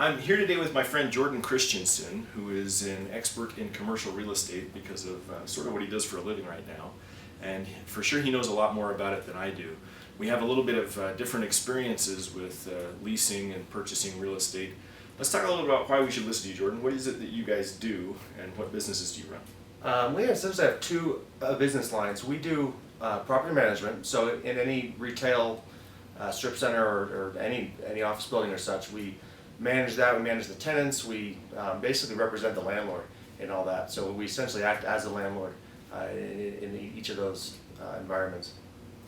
I'm here today with my friend Jordan Christensen, who is an expert in commercial real estate because of sort of what he does for a living right now. And for sure he knows a lot more about it than I do. We have a little bit of different experiences with leasing and purchasing real estate. Let's talk a little about why we should listen to you, Jordan. What is it that you guys do and what businesses do you run? We essentially have two business lines. We do property management, so in any retail strip center or any office building or such, we manage that. We manage the tenants. We basically represent the landlord in all that. So we essentially act as a landlord in each of those environments.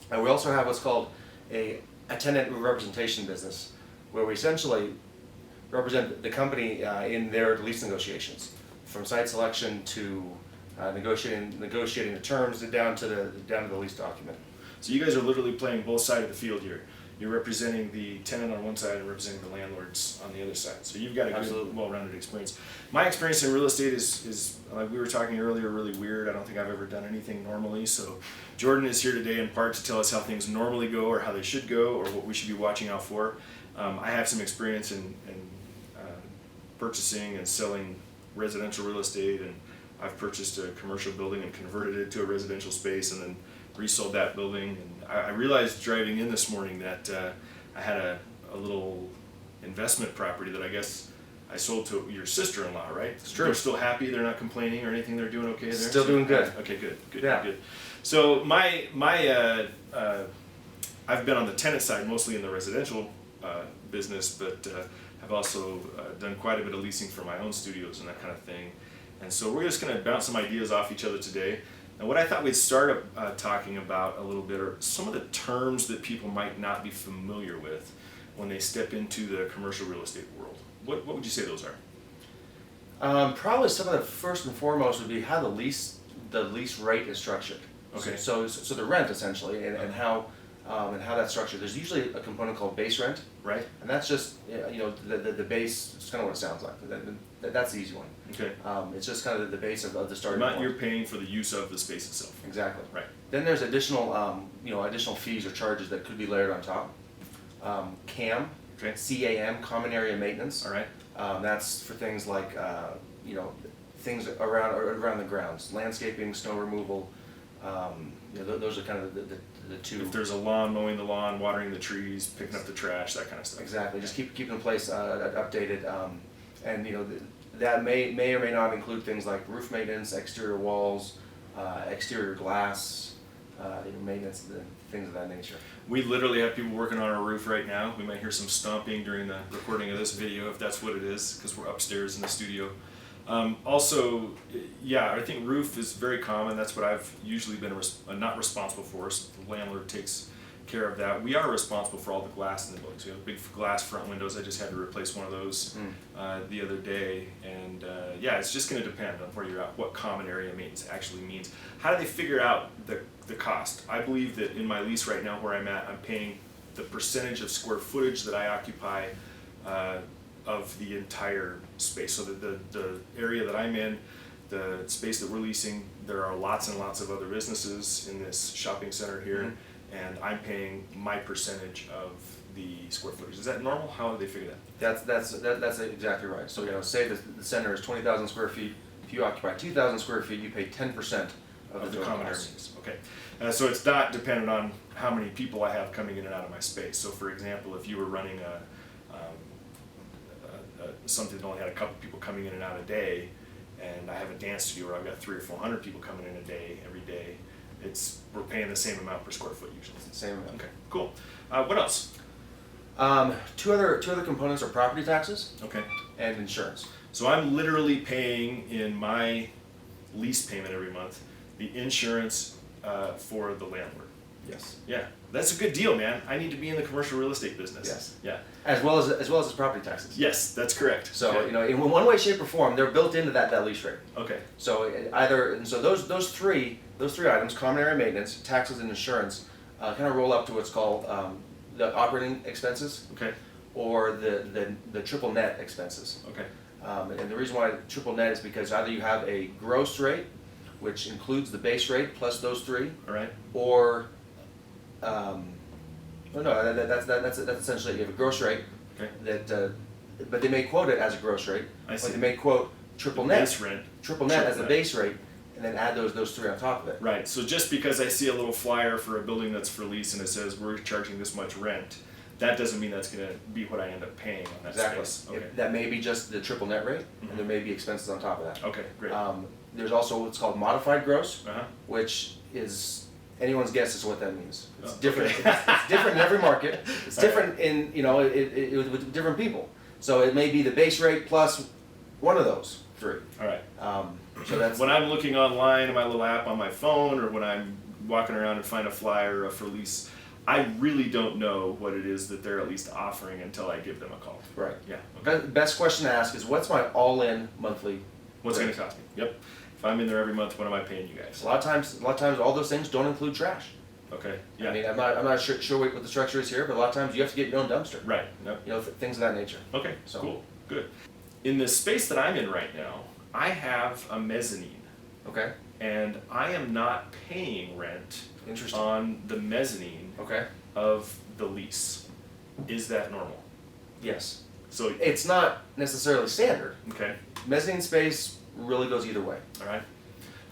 And we also have what's called a tenant representation business, where we essentially represent the company in their lease negotiations, from site selection to negotiating the terms down to the lease document. So you guys are literally playing both sides of the field here. You're representing the tenant on one side and representing the landlords on the other side. So you've got a good, well-rounded experience. My experience in real estate is like we were talking earlier, really weird. I don't think I've ever done anything normally. So Jordan is here today in part to tell us how things normally go or how they should go or what we should be watching out for. I have some experience in purchasing and selling residential real estate, and I've purchased a commercial building and converted it to a residential space and then resold that building. And I realized driving in this morning that I had a little investment property that I guess I sold to your sister-in-law, right? It's true. They're still happy, they're not complaining or anything, they're doing okay there? Still doing good. Okay, good. Yeah. Good. So my I've been on the tenant side, mostly in the residential business, but I've also done quite a bit of leasing for my own studios and that kind of thing. And so we're just going to bounce some ideas off each other today. And what I thought we'd start talking about a little bit are some of the terms that people might not be familiar with when they step into the commercial real estate world. What would you say those are? Probably some of the first and foremost would be how the lease rate is structured. Okay. So the rent essentially, and how that's structured. There's usually a component called base rent, right? And that's just the base. It's kind of what it sounds like. That's the easy one. Okay. It's just kind of the base of the starting point. You're paying for the use of the space itself. Exactly. Right. Then there's additional fees or charges that could be layered on top. CAM. Okay. CAM, common area maintenance. All right. That's for things like things around the grounds, landscaping, snow removal. Those are kind of the two. If there's a lawn, mowing the lawn, watering the trees, picking up the trash, that kind of stuff. Exactly. Just keep in place, updated, and that may or may not include things like roof maintenance, exterior walls, exterior glass, maintenance, things of that nature. We literally have people working on our roof right now. We might hear some stomping during the recording of this video if that's what it is, because we're upstairs in the studio. Also, I think roof is very common. That's what I've usually been not responsible for. So the landlord takes care of that. We are responsible for all the glass in the building. So we have big glass front windows. I just had to replace one of those the other day. And it's just going to depend on where you're at, what common area maintenance actually means. How do they figure out the cost? I believe that in my lease right now where I'm at, I'm paying the percentage of square footage that I occupy of the entire space. So the area that I'm in, the space that we're leasing, there are lots and lots of other businesses in this shopping center here, and I'm paying my percentage of the square footage. Is that normal? How do they figure that? That's exactly right. So say the center is 20,000 square feet. If you occupy 2,000 square feet, you pay 10% of the common cost. areas. Okay. So it's not dependent on how many people I have coming in and out of my space. So for example, if you were running something that only had a couple people coming in and out a day, and I have a dance studio where I've got 300 or 400 people coming in a day, every day, we're paying the same amount per square foot usually. Same amount. Okay, cool. What else? Two other components are property taxes. Okay. And insurance. So I'm literally paying in my lease payment every month the insurance for the landlord. Yes. Yeah, that's a good deal, man. I need to be in the commercial real estate business. Yes. Yeah. As well as property taxes. Yes, that's correct. So okay. In one way, shape, or form, they're built into that lease rate. Okay. So those three items, common area maintenance, taxes, and insurance, kind of roll up to what's called the operating expenses. Okay. Or the triple net expenses. Okay. And the reason why triple net is because either you have a gross rate, which includes the base rate plus those three. All right. Or that's essentially you have a gross rate okay. that but they may quote it as a gross rate. I Or see. they may quote triple The net, base rent. triple net as the net. base rate, and then add those three on top of it. Right, so just because I see a little flyer for a building that's for lease and it says we're charging this much rent, that doesn't mean that's gonna be what I end up paying on that Exactly. space. Okay, That may be just the triple net rate, Mhm. and there may be expenses on top of that. okay, great. There's also what's called modified gross, Uh-huh, which is anyone's guess as to what that means. It's Oh, different. okay. It's different in every market. It's All right. different in with different people. So it may be the base rate plus one of those three. all right. So that's When I'm looking online in my little app on my phone, or when I'm walking around and find a flyer for lease, I really don't know what it is that they're at least offering until I give them a call. right. Yeah, okay. Best question to ask is what's my all-in monthly? What's it rate? gonna cost me? Yep. If I'm in there every month, what am I paying you guys? A lot of times, all those things don't include trash. Okay, yeah, I mean, I'm not sure what the structure is here, but a lot of times you have to get your own dumpster. right, yep. Things of that nature. Okay, So- cool, good. In the space that I'm in right now, I have a mezzanine, Okay. and I am not paying rent Interesting. on the mezzanine Okay. of the lease. Is that normal? Yes. So, It's not necessarily standard. okay, Mezzanine space really goes either way. all right.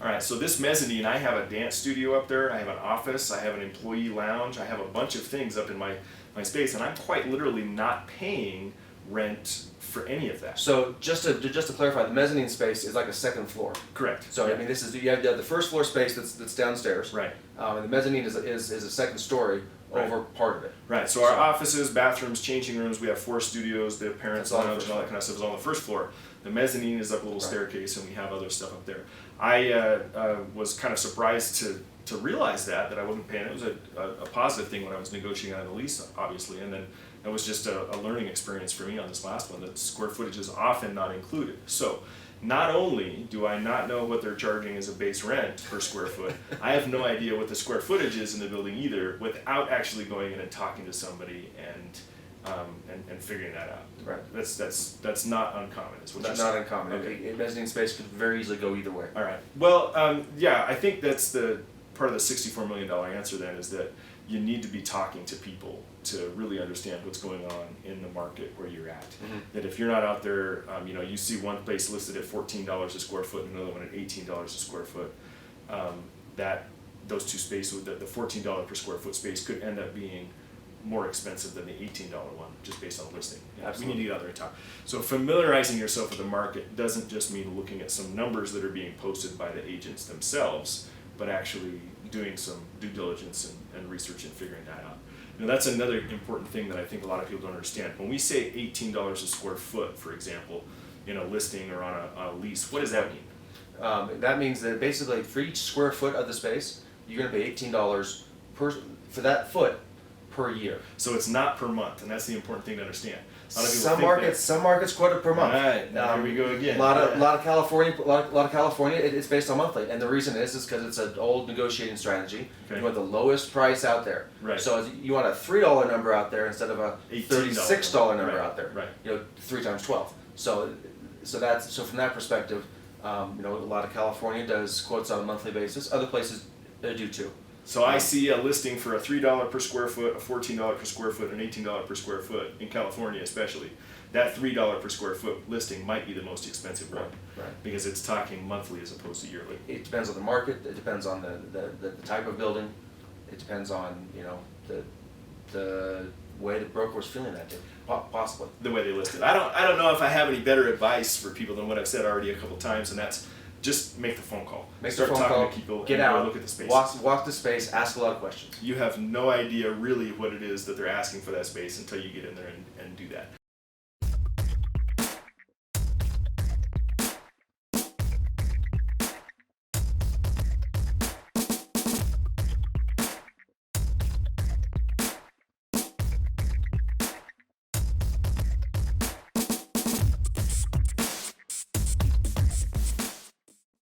All right, so this mezzanine, I have a dance studio up there, I have an office, I have an employee lounge, I have a bunch of things up in my space, and I'm quite literally not paying rent for any of that. So just to clarify, the mezzanine space is like a second floor. Correct. So Yeah. I mean, this is you have the first floor space that's downstairs. Right. And the mezzanine is a second story Right. over part of it. Right, so our So- offices, bathrooms, changing rooms, we have 4 studios, the parents' That's all lounge the and all that first kind of stuff is on the first floor. The mezzanine is up a little Right. staircase and we have other stuff up there. I was kind of surprised to realize that I wasn't paying. It was a positive thing when I was negotiating on the lease, obviously, and then it was just a learning experience for me on this last one, that square footage is often not included. So, not only do I not know what they're charging as a base rent per square foot, I have no idea what the square footage is in the building either, without actually going in and talking to somebody and figuring that out. Right. That's not uncommon. Is what Not, you're not saying. uncommon. Okay. A mezzanine space could very easily go either way. All right. Well, yeah, I think that's the part of the $64 million answer. Then is that you need to be talking to people to really understand what's going on in the market where you're at. Mhm. That if you're not out there, you see one place listed at $14 a square foot, and another one at $18 a square foot. That those two spaces, the $14 per square foot space, could end up being more expensive than the $18 one, just based on the listing. Yeah, we need to get out there and talk. So familiarizing yourself with the market doesn't just mean looking at some numbers that are being posted by the agents themselves, but actually doing some due diligence and research and figuring that out. That's another important thing that I think a lot of people don't understand. When we say $18 a square foot, for example, in a listing or on a lease, what does that mean? That means that basically for each square foot of the space, you're going to pay $18 for that foot per year. So it's not per month, and that's the important thing to understand. A lot of people Some think markets quote it per month. Right, now here we go again. A lot of California, it's based on monthly, and the reason is because it's an old negotiating strategy. Okay. You want the lowest price out there. Right. So you want a $3 number out there instead of a $18 $36 number right, out there. right. 3 times 12. So from that perspective, a lot of California does quotes on a monthly basis. Other places do too. So I see a listing for a $3 per square foot, a $14 per square foot, and an $18 per square foot in California, especially. That $3 per square foot listing might be the most expensive one, Right. because it's talking monthly as opposed to yearly. It depends on the market. It depends on the type of building. It depends on the way the broker was feeling that day, possibly. The way they list it. I don't know if I have any better advice for people than what I've said already a couple times, and that's just make the phone call. Make Start the phone talking call. to people Get and go out. look at the space. Walk the space. Ask a lot of questions. You have no idea really what it is that they're asking for that space until you get in there and do that.